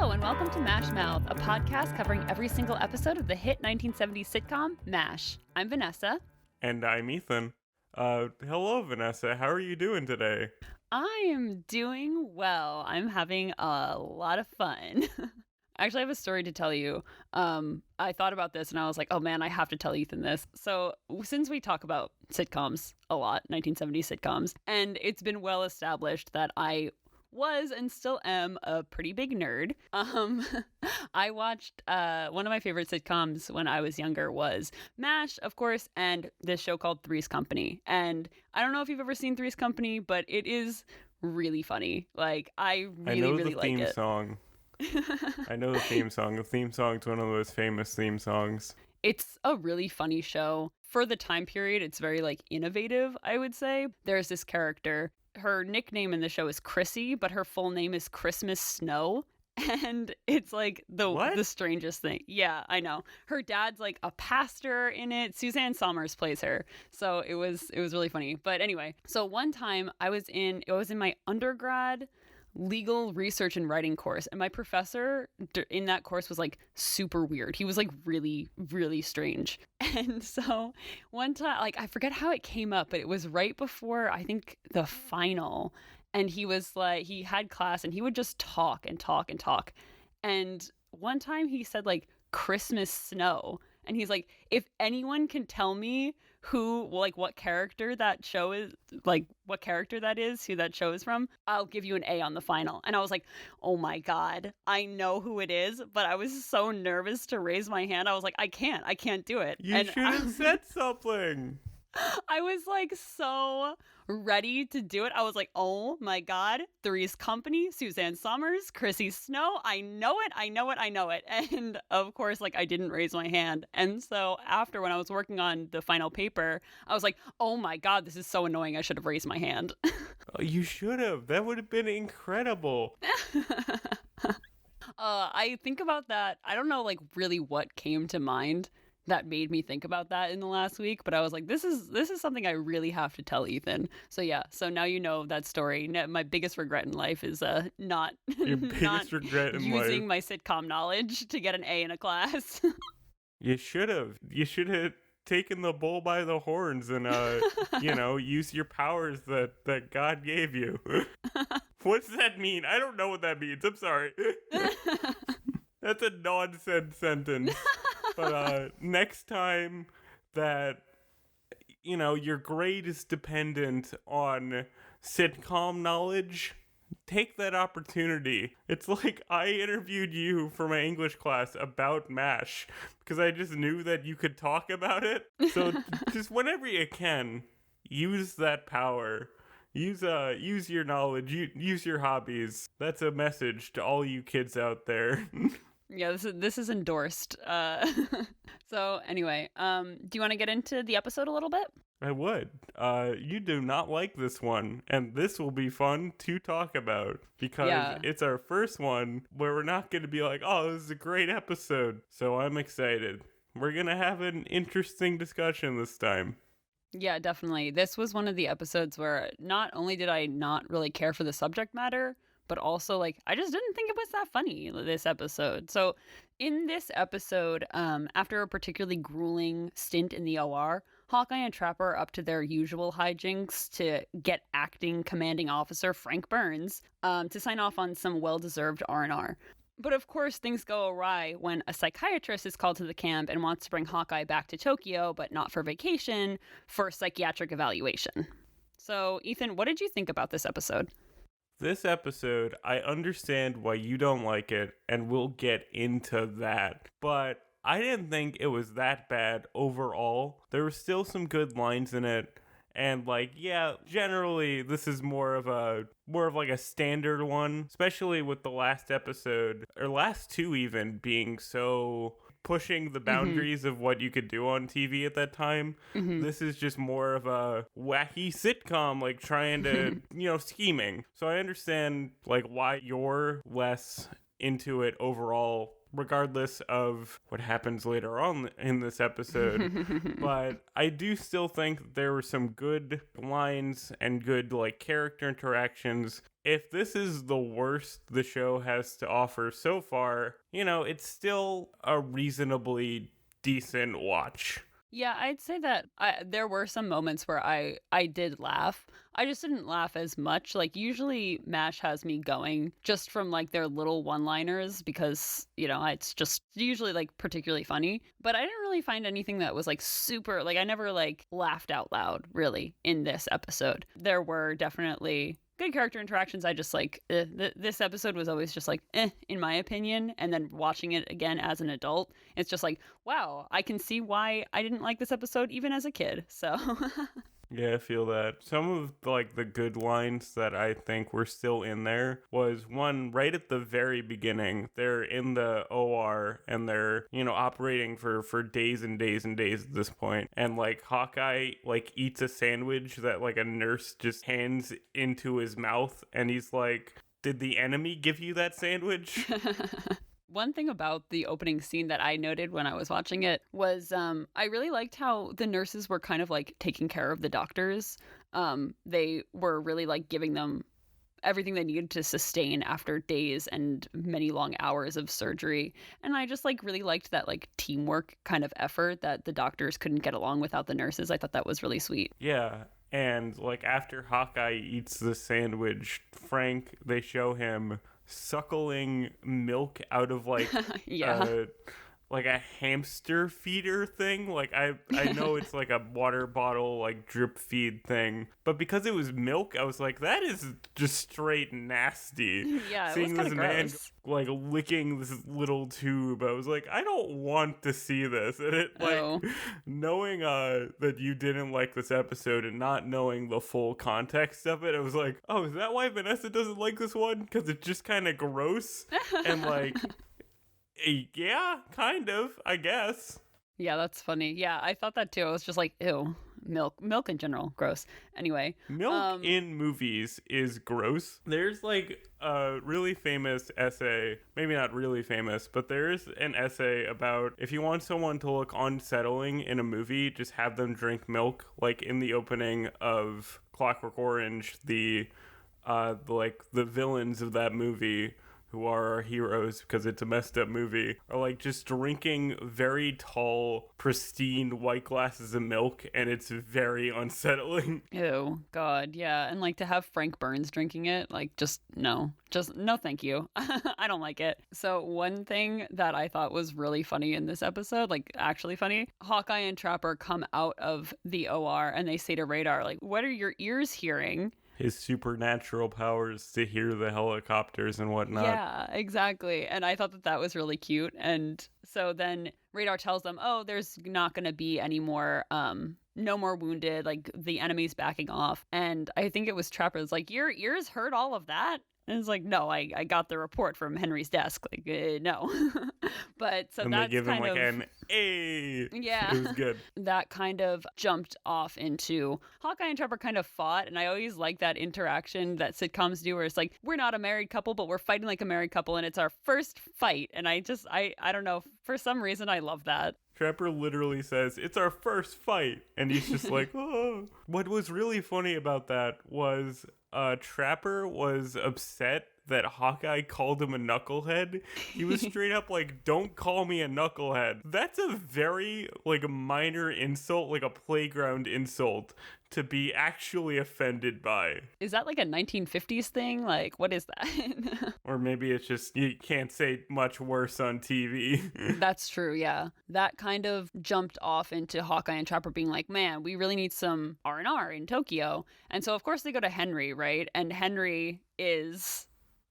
Hello and welcome to MASHmouth, a podcast covering every single episode of the hit 1970s sitcom, MASH. I'm Vanessa. And I'm Ethan. Hello, Vanessa. How are you doing today? I am doing well. I'm having a lot of fun. Actually, I have a story to tell you. I thought about this and I was like, oh man, I have to tell Ethan this. So since we talk about sitcoms a lot, 1970s sitcoms, and it's been well established that I was and still am a pretty big nerd. I watched one of my favorite sitcoms when I was younger was MASH, of course, and this show called Three's Company. And I don't know if you've ever seen Three's Company, but it is really funny. Like, I really like it. I know the theme song. The theme song's one of the most famous theme songs. It's a really funny show. For the time period, it's very, like, innovative, I would say. There's this character. Her nickname in the show is Chrissy, but her full name is Christmas Snow. And it's like the strangest thing. Yeah, I know. Her dad's like a pastor in it. Suzanne Somers plays her. So it was really funny. But anyway, so one time I was in my undergrad legal research and writing course, and my professor in that course was like super weird. He was like really, really strange. And so one time, like, I forget how it came up, but it was right before I think the final, and he was like, he had class and he would just talk and talk and talk. And one time he said like Christmas Snow, and he's like, if anyone can tell me what character that show is, like what character that is, who that show is from, I'll give you an A on the final. And I was like, oh my God, I know who it is, but I was so nervous to raise my hand. I was like, I can't do it. You should have said something. I was like so ready to do it. I was like, oh my God, Three's Company, Suzanne Somers, Chrissy Snow. I know it. And of course, like, I didn't raise my hand. And so after, when I was working on the final paper, I was like, oh my God, this is so annoying. I should have raised my hand. Oh, you should have. That would have been incredible. I think about that. I don't know, like, really what came to mind that made me think about that in the last week, but I was like, this is something I really have to tell Ethan. So yeah, so now you know that story. My biggest regret in life is not using my sitcom knowledge to get an A in a class. You should have taken the bull by the horns and use your powers that God gave you. What does that mean? I don't know what that means. I'm sorry. That's a nonsense sentence. But next time that, your grade is dependent on sitcom knowledge, take that opportunity. It's like I interviewed you for my English class about MASH because I just knew that you could talk about it. So just whenever you can, use that power. Use your knowledge. Use your hobbies. That's a message to all you kids out there. Yeah, this is endorsed. So anyway, do you want to get into the episode a little bit? I would. You do not like this one, and this will be fun to talk about because it's our first one where we're not going to be like, oh, this is a great episode. So I'm excited. We're going to have an interesting discussion this time. Yeah, definitely. This was one of the episodes where not only did I not really care for the subject matter, but also, like, I just didn't think it was that funny, this episode. So in this episode, after a particularly grueling stint in the OR, Hawkeye and Trapper are up to their usual hijinks to get acting commanding officer Frank Burns to sign off on some well-deserved R&R. But of course, things go awry when a psychiatrist is called to the camp and wants to bring Hawkeye back to Tokyo, but not for vacation, for psychiatric evaluation. So, Ethan, what did you think about this episode? This episode, I understand why you don't like it, and we'll get into that. But I didn't think it was that bad overall. There were still some good lines in it. And generally this is more of like a standard one, especially with the last episode, or last two even, being so pushing the boundaries of what you could do on TV at that time. This is just more of a wacky sitcom, like trying to, scheming. So I understand like why you're less into it overall regardless of what happens later on in this episode. But I do still think there were some good lines and good like character interactions. If this is the worst the show has to offer so far, it's still a reasonably decent watch. Yeah, I'd say that there were some moments where I did laugh. I just didn't laugh as much. Like, usually MASH has me going just from, like, their little one-liners because, it's just usually, like, particularly funny. But I didn't really find anything that was, like, super... Like, I never, like, laughed out loud, really, in this episode. There were definitely... good character interactions. I just like this episode was always just like in my opinion, and then watching it again as an adult, it's just like, wow, I can see why I didn't like this episode even as a kid. So Yeah, I feel that. Some of like the good lines that I think were still in there was one right at the very beginning. They're in the OR and they're, operating for days and days and days at this point. And like Hawkeye like eats a sandwich that like a nurse just hands into his mouth, and he's like, "Did the enemy give you that sandwich?" One thing about the opening scene that I noted when I was watching it was I really liked how the nurses were kind of like taking care of the doctors. They were really like giving them everything they needed to sustain after days and many long hours of surgery. And I just like really liked that like teamwork kind of effort that the doctors couldn't get along without the nurses. I thought that was really sweet. Yeah. And like after Hawkeye eats the sandwich, they show him suckling milk out of like like a hamster feeder thing. Like I know it's like a water bottle like drip feed thing, but because it was milk, I was like, that is just straight nasty. Yeah, seeing it was this kind of man gross. like licking this little tube, I was like, I don't want to see this. And it like knowing that you didn't like this episode and not knowing the full context of it, I was like, oh, is that why Vanessa doesn't like this one? Because it's just kind of gross and like yeah, kind of, I guess. Yeah, that's funny. Yeah, I thought that too. I was just like, ew, milk in general, gross. Anyway, milk in movies is gross. There's like a really famous essay, maybe not really famous, but there is an essay about if you want someone to look unsettling in a movie, just have them drink milk. Like in the opening of Clockwork Orange, the villains of that movie, who are our heroes because it's a messed up movie, are like just drinking very tall, pristine white glasses of milk, and it's very unsettling. Ew, God, yeah. And like to have Frank Burns drinking it, like just no, thank you. I don't like it. So one thing that I thought was really funny in this episode, like actually funny, Hawkeye and Trapper come out of the OR and they say to Radar, like, what are your ears hearing? His supernatural powers to hear the helicopters and whatnot. Yeah, exactly. And I thought that was really cute. And so then Radar tells them, oh, there's not going to be any more, no more wounded, like the enemy's backing off. And I think it was Trapper's like, your ears heard all of that? And it's like, no, I got the report from Henry's desk. Like, no. But so and that's they give kind him like of, an A. Yeah. It was good. That kind of jumped off into Hawkeye and Trapper kind of fought. And I always like that interaction that sitcoms do where it's like, we're not a married couple, but we're fighting like a married couple. And it's our first fight. And I don't know. For some reason, I love that. Trapper literally says, it's our first fight. And he's just like, oh. What was really funny about that was Trapper was upset that Hawkeye called him a knucklehead. He was straight up like, don't call me a knucklehead. That's a very like minor insult, like a playground insult to be actually offended by. Is that like a 1950s thing? Like, what is that? Or maybe it's just you can't say much worse on TV. That's true, yeah. That kind of jumped off into Hawkeye and Trapper being like, man, we really need some R&R in Tokyo. And so, of course, they go to Henry, right? And Henry is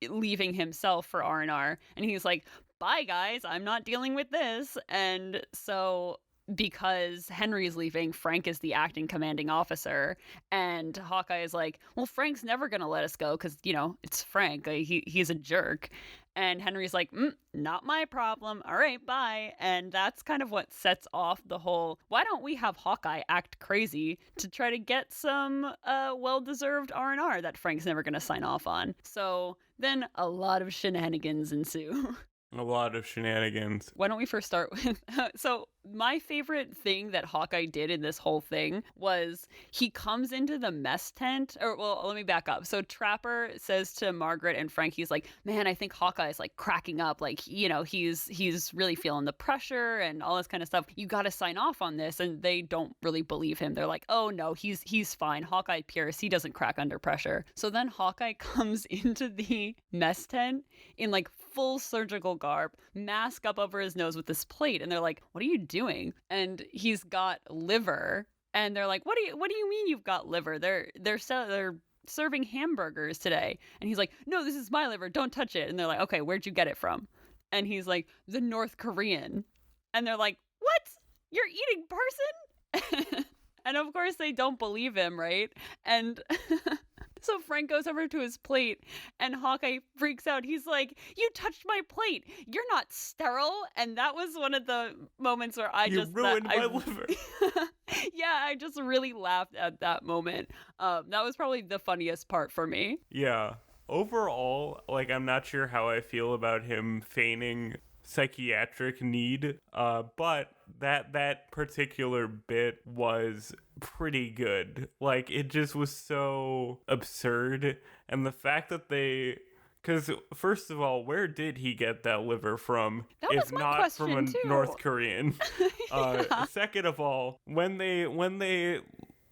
leaving himself for R&R. And he's like, bye, guys, I'm not dealing with this. And so because Henry's leaving, Frank is the acting commanding officer, and Hawkeye is like, well, Frank's never gonna let us go because, it's Frank. He's a jerk. And Henry's like, not my problem. All right, bye. And that's kind of what sets off the whole, why don't we have Hawkeye act crazy to try to get some well-deserved R&R that Frank's never going to sign off on. So then a lot of shenanigans ensue. A lot of shenanigans. Why don't we first start with so my favorite thing that Hawkeye did in this whole thing was he comes into the mess tent, or well, let me back up. So Trapper says to Margaret and Frank, he's like, man, I think Hawkeye's like cracking up, like, you know, he's really feeling the pressure and all this kind of stuff. You got to sign off on this. And they don't really believe him. They're like, oh no, he's fine. Hawkeye Pierce, he doesn't crack under pressure. So then Hawkeye comes into the mess tent in like full surgical garb, mask up over his nose with this plate, and they're like, what are you doing? And he's got liver, and they're like, what do you mean you've got liver? They're serving hamburgers today. And he's like, no, this is my liver, don't touch it. And they're like, okay, where'd you get it from? And he's like, the North Korean. And they're like, what? You're eating person? And of course they don't believe him, right? And so Frank goes over to his plate and Hawkeye freaks out. He's like, you touched my plate. You're not sterile. And that was one of the moments where You ruined my liver. Yeah, I just really laughed at that moment. That was probably the funniest part for me. Yeah. Overall, like, I'm not sure how I feel about him feigning psychiatric need, but that particular bit was pretty good. Like, it just was so absurd, and the fact that because first of all, where did he get that liver from? That was if my not from a question, too. North Korean? Yeah. Second of all, when they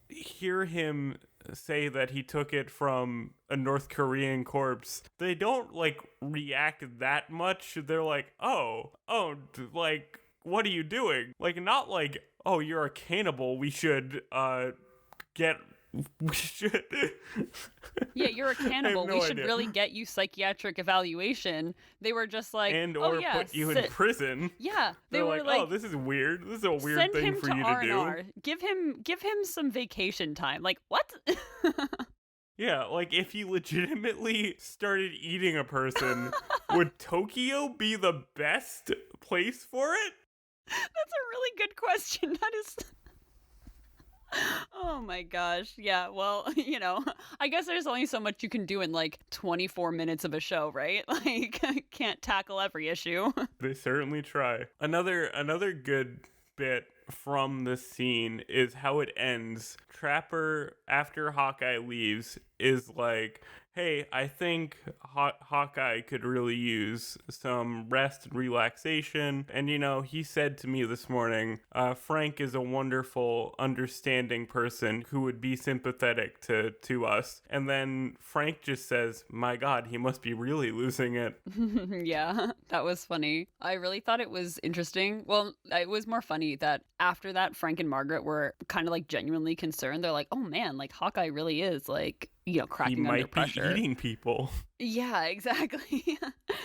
hear him say that he took it from a North Korean corpse, they don't like react that much. They're like, oh, like, what are you doing? Like, not like, oh, you're a cannibal, we should Yeah, you're a cannibal. no We should idea. really get you psychiatric evaluation. They were just like, and oh or yeah, put you in prison. Yeah, they They're were like, like, oh, this is weird. This is a weird send thing him for to you to R&R. do. Give him some vacation time. Like, what? Yeah, like, if he legitimately started eating a person, would Tokyo be the best place for it? That's a really good question. That is. Oh my gosh. Yeah, well, you know, I guess there's only so much you can do in like 24 minutes of a show, right? Like, can't tackle every issue. They certainly try. Another good bit from this scene is how it ends. Trapper, after Hawkeye leaves, is like, hey, I think Hawkeye could really use some rest and relaxation. And, you know, he said to me this morning, Frank is a wonderful, understanding person who would be sympathetic to us. And then Frank just says, my God, he must be really losing it. Yeah, that was funny. I really thought it was interesting. Well, it was more funny that after that, Frank and Margaret were kind of like genuinely concerned. They're like, oh man, like Hawkeye really is like, you know, cracking He under might pressure. be eating people. Yeah, exactly.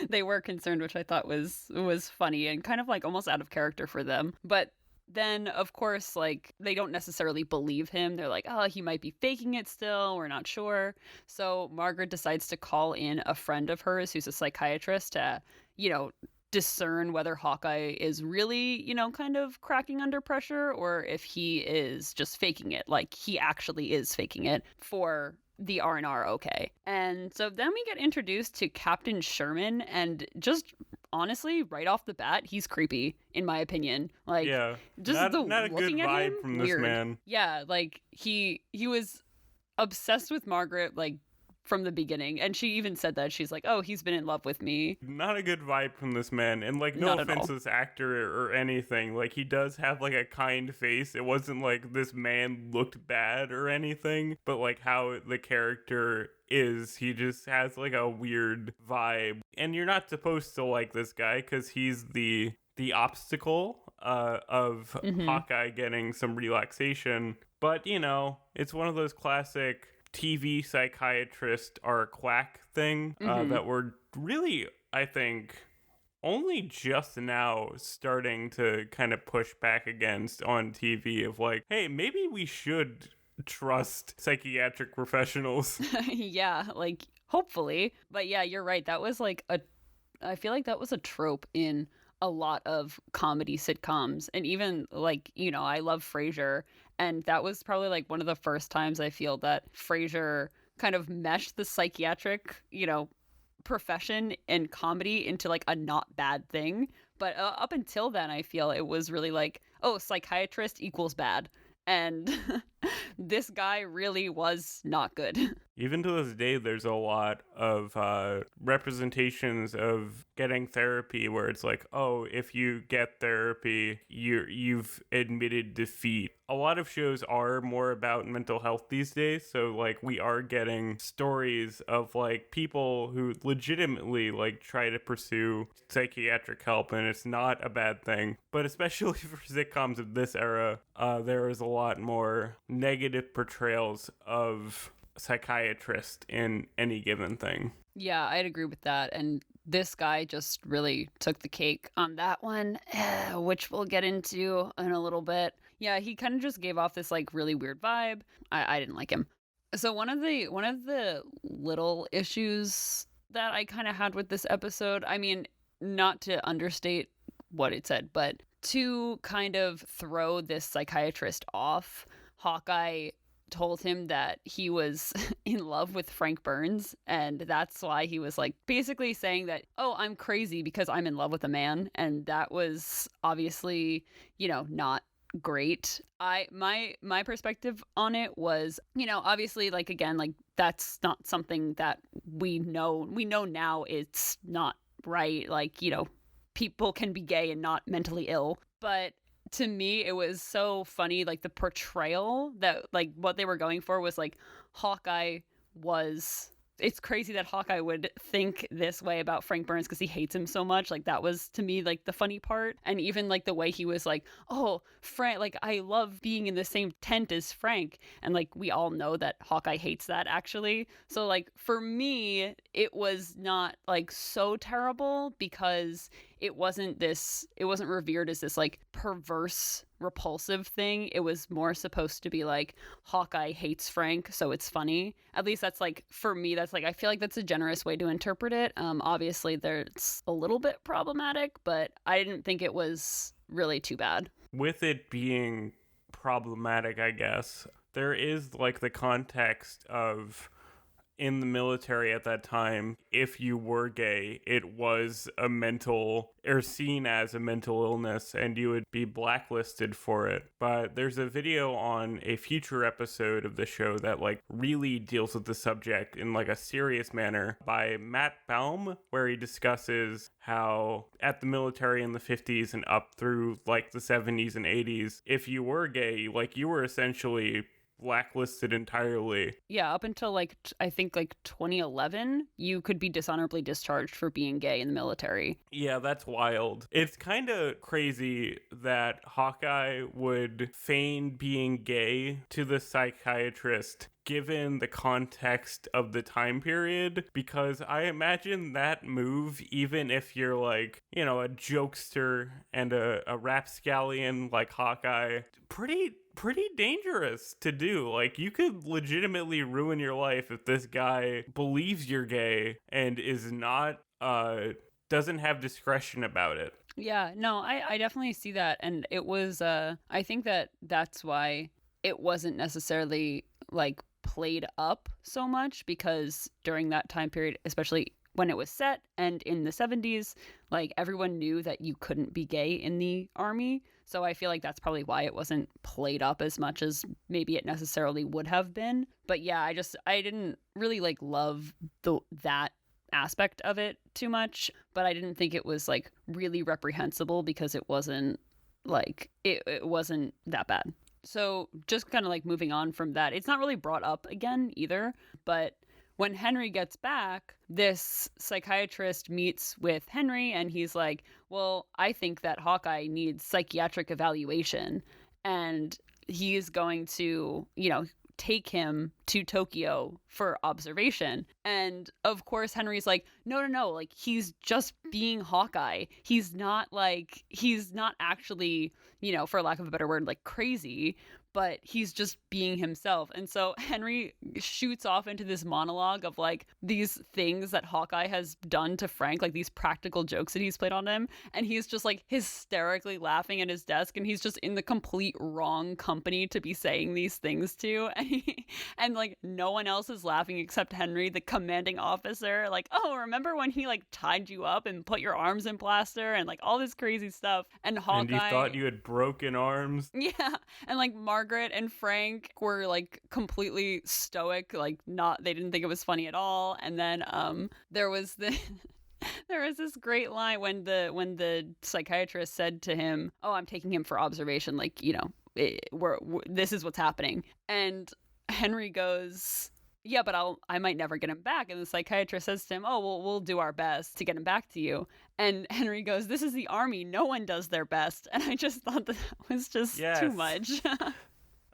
They were concerned, which I thought was funny and kind of like almost out of character for them. But then, of course, like they don't necessarily believe him. They're like, oh, he might be faking it still. We're not sure. So Margaret decides to call in a friend of hers who's a psychiatrist to, you know, discern whether Hawkeye is really, you know, kind of cracking under pressure or if he is just faking it. Like he actually is faking it for the R&R okay. And so then we get introduced to Captain Sherman, and just honestly, right off the bat, he's creepy, in my opinion. Like, yeah, just not the a good looking at vibe him, from weird. this man. Yeah, like he was obsessed with Margaret, like from the beginning, and she even said that she's like, oh, he's been in love with me. Not a good vibe from this man, and like, no Not at offense all. to this actor or anything, like he does have like a kind face. It wasn't like this man looked bad or anything, but like how the character is, he just has like a weird vibe, and you're not supposed to like this guy because he's the obstacle of Hawkeye getting some relaxation. But you know, it's one of those classic TV psychiatrist are a quack thing that we're really, I think, only just now starting to kind of push back against on TV of like, hey, maybe we should trust psychiatric professionals. Yeah, like hopefully. But yeah, you're right. That was like I feel like that was a trope in a lot of comedy sitcoms, and even like, you know, I love Frasier, and that was probably like one of the first times I feel that Frasier kind of meshed the psychiatric, you know, profession and comedy into like a not bad thing. But up until then, I feel it was really like, oh, psychiatrist equals bad. And this guy really was not good. Even to this day, there's a lot of representations of getting therapy where it's like, oh, if you get therapy, you've admitted defeat. A lot of shows are more about mental health these days, so like we are getting stories of like people who legitimately like try to pursue psychiatric help, and it's not a bad thing. But especially for sitcoms of this era, there is a lot more negative portrayals of psychiatrist in any given thing. Yeah, I'd agree with that. And this guy just really took the cake on that one, which we'll get into in a little bit. Yeah, he kind of just gave off this like really weird vibe. I didn't like him. So one of the little issues that I kind of had with this episode, I mean, not to understate what it said, but to kind of throw this psychiatrist off, Hawkeye told him that he was in love with Frank Burns, and that's why he was like basically saying that, oh, I'm crazy because I'm in love with a man. And that was obviously, not great. My perspective on it was, obviously, like, again, like, that's not something that we know now it's not right. Like, people can be gay and not mentally ill, but to me, it was so funny, like the portrayal that like what they were going for was like it's crazy that Hawkeye would think this way about Frank Burns because he hates him so much. Like that was to me like the funny part. And even like the way he was like, oh, Frank, like I love being in the same tent as Frank. And like we all know that Hawkeye hates that actually. So like for me, it was not like so terrible because it wasn't revered as this like perverse, repulsive thing. It was more supposed to be like Hawkeye hates Frank, so it's funny. At least that's like, for me, that's like, I feel like that's a generous way to interpret it. Obviously there's a little bit problematic, but I didn't think it was really too bad. With it being problematic, I guess, there is like the context of, in the military at that time, if you were gay, it was seen as a mental illness, and you would be blacklisted for it. But there's a video on a future episode of the show that like really deals with the subject in like a serious manner by Matt Baum, where he discusses how at the military in the 50s and up through like the 70s and 80s, if you were gay, like you were essentially blacklisted entirely. Yeah, up until like I think like 2011, you could be dishonorably discharged for being gay in the military. Yeah, that's wild. It's kind of crazy that Hawkeye would feign being gay to the psychiatrist given the context of the time period, because I imagine that move, even if you're like, a jokester and a rapscallion like Hawkeye, pretty dangerous to do. Like, you could legitimately ruin your life if this guy believes you're gay and is not doesn't have discretion about it. Yeah, no, I definitely see that. And it was I think that's why it wasn't necessarily like played up so much, because during that time period, especially when it was set and in the 70s, like everyone knew that you couldn't be gay in the army. So I feel like that's probably why it wasn't played up as much as maybe it necessarily would have been. But yeah, I didn't really like love that aspect of it too much, but I didn't think it was like really reprehensible because it wasn't like it wasn't that bad. So just kind of like moving on from that, it's not really brought up again either, but when Henry gets back, this psychiatrist meets with Henry and he's like, well, I think that Hawkeye needs psychiatric evaluation, and he's going to, take him to Tokyo for observation. And of course, Henry's like, no, like he's just being Hawkeye. He's not actually, for lack of a better word, like crazy. but he's just being himself. And so Henry shoots off into this monologue of like these things that Hawkeye has done to Frank, like these practical jokes that he's played on him. And he's just like hysterically laughing at his desk, and he's just in the complete wrong company to be saying these things to. And like no one else is laughing except Henry, the commanding officer. Like, oh, remember when he like tied you up and put your arms in plaster and like all this crazy stuff. And Hawkeye. And you thought you had broken arms. Yeah. And like Margaret and Frank were like completely stoic, like they didn't think it was funny at all. And then there was this great line when the psychiatrist said to him, "Oh, I'm taking him for observation, like, you know, this is what's happening." And Henry goes, "Yeah, but I might never get him back." And the psychiatrist says to him, "Oh, well, we'll do our best to get him back to you." And Henry goes, "This is the army. No one does their best." And I just thought that was just too much.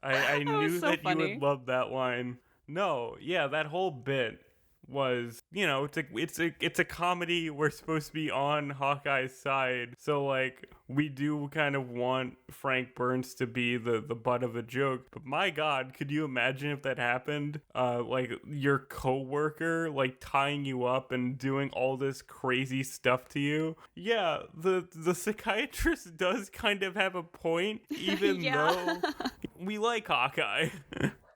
I knew so that funny. you would love that line. No, yeah, that whole bit was, you know, it's a comedy. We're supposed to be on Hawkeye's side, so like we do kind of want Frank Burns to be the butt of a joke. But my God, could you imagine if that happened? Like your coworker like tying you up and doing all this crazy stuff to you. Yeah, the psychiatrist does kind of have a point, even though we like Hawkeye.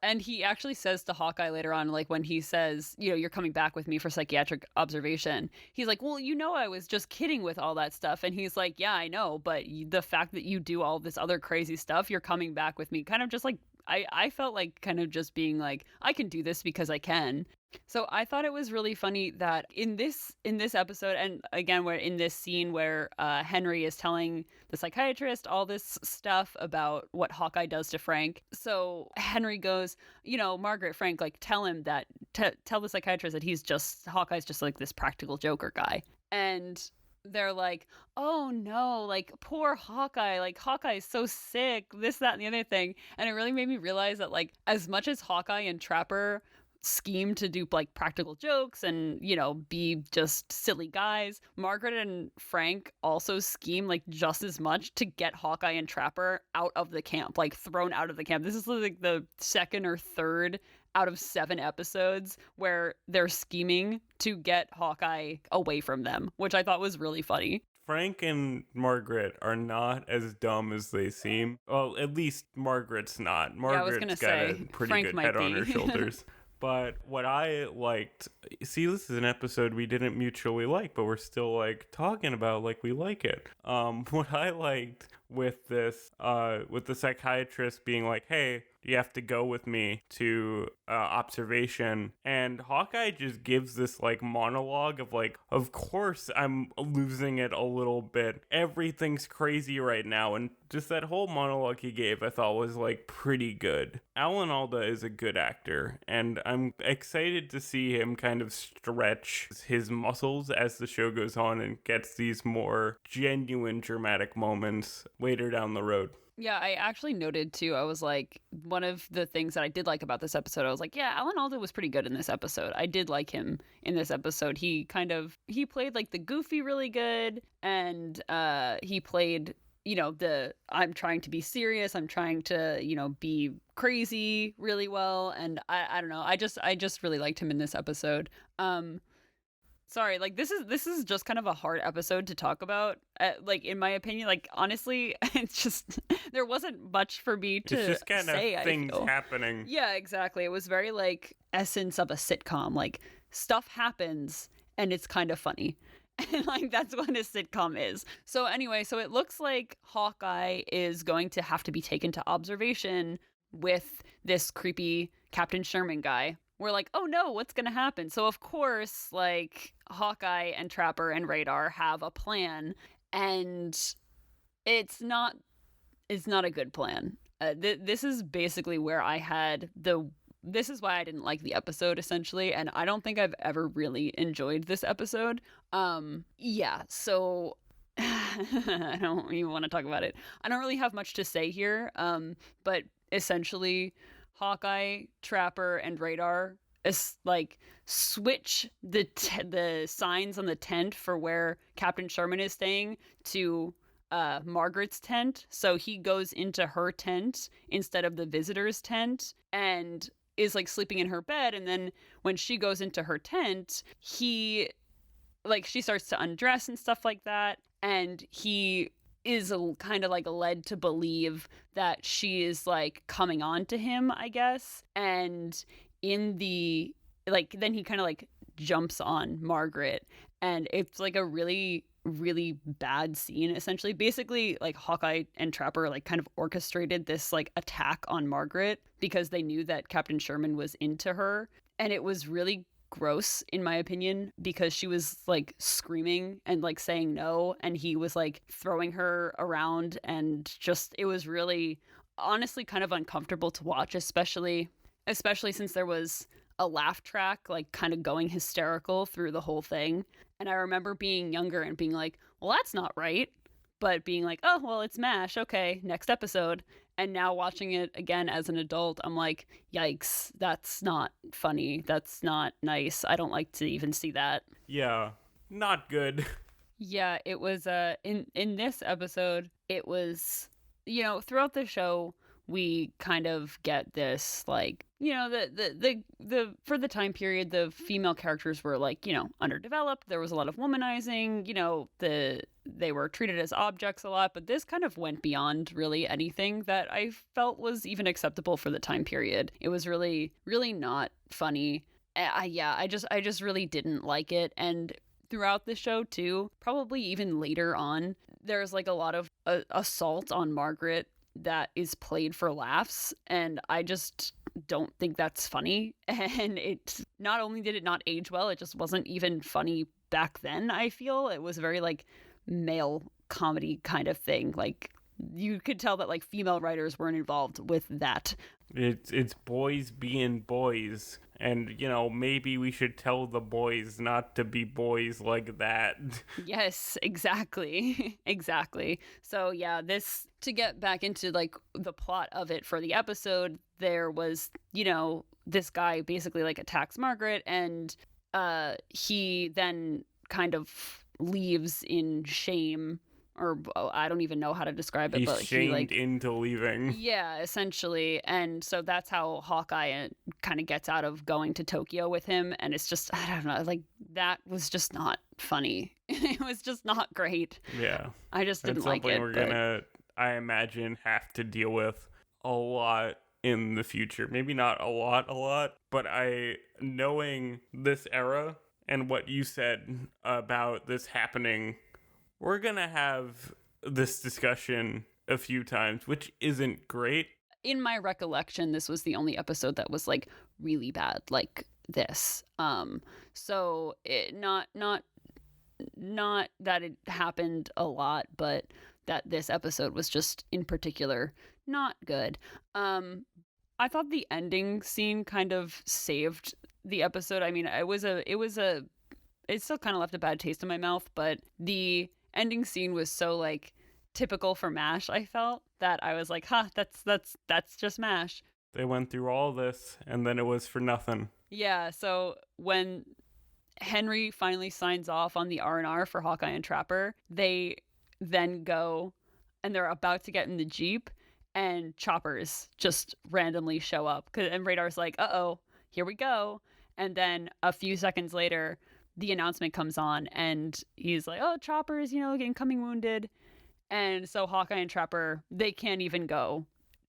And he actually says to Hawkeye later on, like when he says, you know, "You're coming back with me for psychiatric observation," he's like, "Well, you know, I was just kidding with all that stuff." And he's like, "Yeah, I know, but the fact that you do all this other crazy stuff, you're coming back with me." Kind of just like, I felt like kind of just being like, I can do this because I can. So I thought it was really funny that in this episode, and again, we're in this scene where Henry is telling the psychiatrist all this stuff about what Hawkeye does to Frank. So Henry goes, you know, "Margaret, Frank, like tell him that, tell the psychiatrist that Hawkeye's just like this practical joker guy." And they're like, "Oh no, like poor Hawkeye, like Hawkeye's so sick, this, that, and the other thing." And it really made me realize that like as much as Hawkeye and Trapper scheme to do like practical jokes and, you know, be just silly guys, Margaret and Frank also scheme like just as much to get Hawkeye and Trapper out of the camp, like thrown out of the camp. This is like the second or third out of 7 episodes where they're scheming to get Hawkeye away from them, which I thought was really funny. Frank and Margaret are not as dumb as they seem. Well, at least Margaret's not. Margaret's got a pretty Frank good might head on be. her shoulders. But what I liked, see, this is an episode we didn't mutually like, but we're still like talking about like we like it. What I liked with this, with the psychiatrist being like, "Hey, you have to go with me to observation," and Hawkeye just gives this like monologue of like, "Of course I'm losing it a little bit. Everything's crazy right now," and just that whole monologue he gave I thought was like pretty good. Alan Alda is a good actor, and I'm excited to see him kind of stretch his muscles as the show goes on and gets these more genuine dramatic moments later down the road. Yeah, I actually noted too, I was like, one of the things that I did like about this episode, I was like, yeah, Alan Alda was pretty good in this episode. I did like him in this episode. He played like the goofy really good, and he played, you know, I'm trying to be serious, I'm trying to, you know, be crazy really well, and I don't know, I just really liked him in this episode. Sorry, like this is just kind of a hard episode to talk about. Like in my opinion, like honestly, it's just there wasn't much for me to say. It's just kind of things happening. Yeah, exactly. It was very like essence of a sitcom. Like stuff happens and it's kind of funny. And like that's what a sitcom is. So anyway, so it looks like Hawkeye is going to have to be taken to observation with this creepy Captain Sherman guy. We're like, oh no, what's going to happen? So of course, like Hawkeye and Trapper and Radar have a plan, and it's not a good plan. This is basically where this is why I didn't like the episode essentially, and I don't think I've ever really enjoyed this episode. Yeah, so I don't even want to talk about it. I don't really have much to say here, but essentially Hawkeye, Trapper, and Radar is like switch the signs on the tent for where Captain Sherman is staying to Margaret's tent. So he goes into her tent instead of the visitor's tent and is like sleeping in her bed. And then when she goes into her tent, she starts to undress and stuff like that. And he is kind of like led to believe that she is like coming on to him, I guess. And in the then he kind of like jumps on Margaret, and it's like a really really bad scene. Essentially, basically, like Hawkeye and Trapper like kind of orchestrated this like attack on Margaret because they knew that Captain Sherman was into her, and it was really gross in my opinion because she was like screaming and like saying no, and he was like throwing her around, and just it was really honestly kind of uncomfortable to watch, especially since there was a laugh track like kind of going hysterical through the whole thing. And I remember being younger and being like, well, that's not right, but being like, oh well, it's MASH, okay, next episode. And now watching it again as an adult, I'm like, yikes, that's not funny, that's not nice, I don't like to even see that. Yeah, not good. Yeah, it was in this episode, it was, you know, throughout the show we kind of get this like, you know, the for the time period the female characters were like, you know, underdeveloped, there was a lot of womanizing, you know, they were treated as objects a lot, but this kind of went beyond really anything that I felt was even acceptable for the time period. It was really really not funny. I just really didn't like it. And throughout the show too, probably even later on, there's like a lot of assault on Margaret that is played for laughs, and I just don't think that's funny. And it not only did it not age well, it just wasn't even funny back then. I feel it was very like male comedy kind of thing. Like you could tell that like female writers weren't involved with that. It's boys being boys, and you know, maybe we should tell the boys not to be boys like that. Yes, exactly. Exactly. So yeah, this, to get back into like the plot of it for the episode, there was, you know, this guy basically like attacks Margaret, and he then kind of leaves in shame, or I don't even know how to describe it. He's but shamed he like into leaving. Yeah, essentially. And so that's how Hawkeye kind of gets out of going to Tokyo with him. And it's just, I don't know, like that was just not funny. It was just not great. Yeah. I just didn't like it. We're gonna, I imagine, have to deal with a lot in the future. Maybe not a lot, but knowing this era and what you said about this happening, we're gonna have this discussion a few times, which isn't great. In my recollection, this was the only episode that was like really bad like this. So it not that it happened a lot, but that this episode was just in particular not good. I thought the ending scene kind of saved the episode. I mean, it still kind of left a bad taste in my mouth, but the ending scene was so like typical for MASH, I felt, that I was like, that's just MASH. They went through all this and then it was for nothing. Yeah, so when Henry finally signs off on the R&R for Hawkeye and Trapper, they then go and they're about to get in the Jeep, and choppers just randomly show up. And Radar's like, uh-oh, here we go. And then a few seconds later, the announcement comes on, and he's like, oh, choppers, you know, incoming wounded. And so Hawkeye and Trapper, they can't even go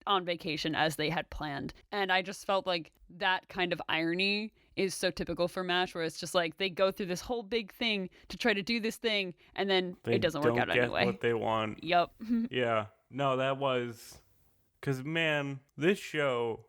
on vacation as they had planned. And I just felt like that kind of irony is so typical for MASH, where it's just like they go through this whole big thing to try to do this thing, and then it doesn't work out anyway. They don't get what they want. Yep. Yeah. No, that was... Because, man, this show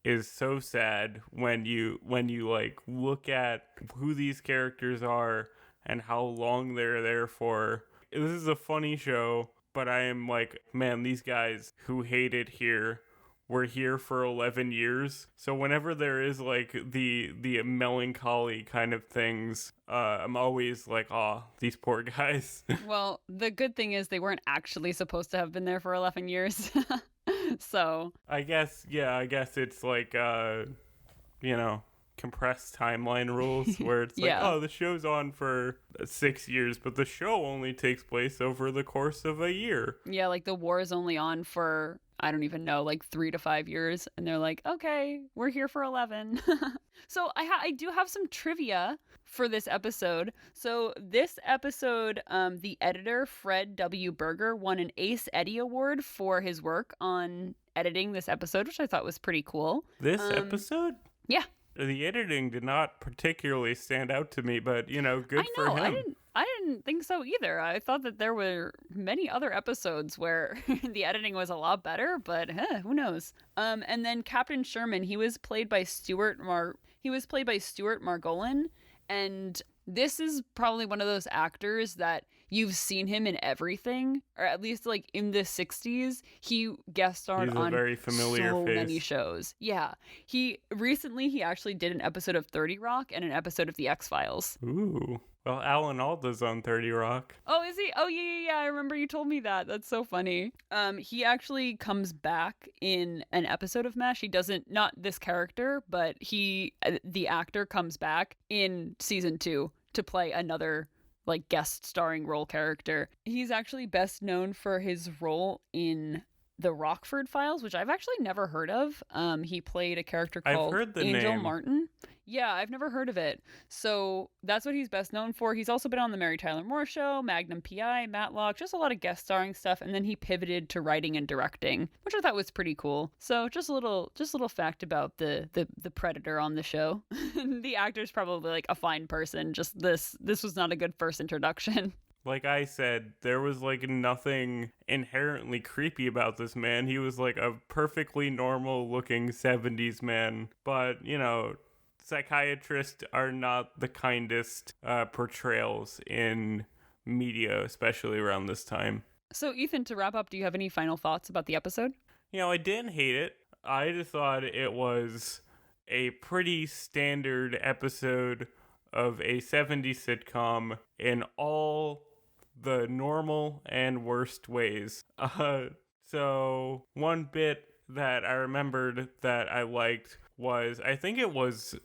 is so sad when you like look at who these characters are and how long they're there for. This is a funny show, but I am like, man, these guys who hate it here were here for 11 years. So whenever there is like the melancholy kind of things, I'm always like, oh, these poor guys. Well, the good thing is they weren't actually supposed to have been there for 11 years. So I guess it's like, you know, compressed timeline rules where it's like, Yeah. oh, the show's on for 6 years, but the show only takes place over the course of a year. Yeah, like the war is only on for, I don't even know, like 3 to 5 years. And they're like, okay, we're here for 11. So I do have some trivia for this episode. So this episode, the editor, Fred W. Berger, won an Ace Eddie Award for his work on editing this episode, which I thought was pretty cool. This episode? Yeah. The editing did not particularly stand out to me, but, good for him. I didn't think so either. I thought that there were many other episodes where the editing was a lot better, but who knows? And then Captain Sherman, he was played by Stuart Margolin, and this is probably one of those actors that you've seen him in everything, or at least like in the 60s. He guest starred on very familiar so face. many shows. Yeah. He actually did an episode of 30 Rock and an episode of The X-Files. Ooh. Well, Alan Alda's on 30 Rock. Oh, is he? Oh, yeah. I remember you told me that. That's so funny. He actually comes back in an episode of MASH. He doesn't, not this character, but the actor comes back in season 2 to play another like guest starring role character. He's actually best known for his role in the Rockford Files, which I've actually never heard of. He played a character called Angel name. Martin. Yeah, I've never heard of it. So that's what he's best known for. He's also been on the Mary Tyler Moore Show, Magnum PI, Matlock, just a lot of guest starring stuff. And then he pivoted to writing and directing, which I thought was pretty cool. So just a little fact about the Predator on the show. The actor's probably like a fine person. Just this was not a good first introduction. Like I said, there was like nothing inherently creepy about this man. He was like a perfectly normal looking 70s man. But, psychiatrists are not the kindest portrayals in media, especially around this time. So, Ethan, to wrap up, do you have any final thoughts about the episode? I didn't hate it. I just thought it was a pretty standard episode of a 70s sitcom in all the normal and worst ways. So one bit that I remembered that I liked was, I think it was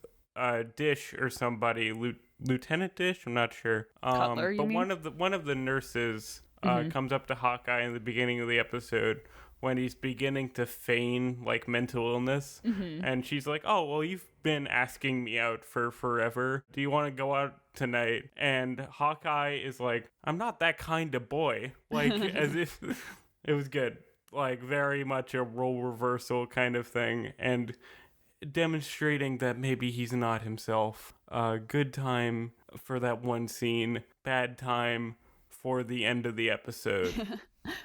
Dish or somebody, Lieutenant Dish, I'm not sure. Cutler, you but mean? one of the nurses comes up to Hawkeye in the beginning of the episode when he's beginning to feign like mental illness, and she's like, oh, well, you've been asking me out for forever, do you want to go out tonight? And Hawkeye is like, I'm not that kind of boy, like as if it was good, like very much a role reversal kind of thing, and demonstrating that maybe he's not himself. Good time for that one scene, bad time for the end of the episode.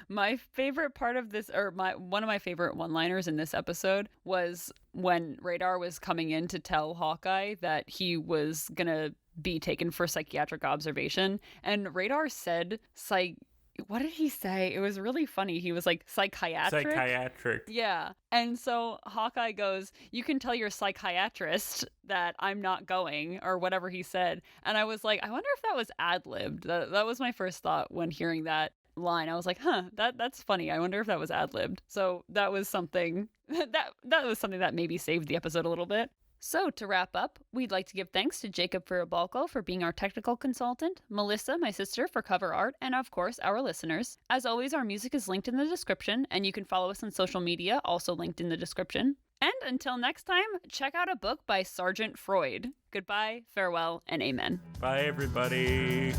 My favorite part of this, or one of my favorite one-liners in this episode, was when Radar was coming in to tell Hawkeye that he was gonna be taken for psychiatric observation, and Radar said what did he say? It was really funny. He was like, psychiatric? Psychiatric. Yeah. And so Hawkeye goes, you can tell your psychiatrist that I'm not going, or whatever he said. And I was like, I wonder if that was ad-libbed. That was my first thought when hearing that line. I was like, that's funny. I wonder if that was ad-libbed. So that was something that was something that maybe saved the episode a little bit. So to wrap up, we'd like to give thanks to Jacob Firabalco for being our technical consultant, Melissa, my sister, for cover art, and of course, our listeners. As always, our music is linked in the description, and you can follow us on social media, also linked in the description. And until next time, check out a book by Sergeant Freud. Goodbye, farewell, and amen. Bye, everybody.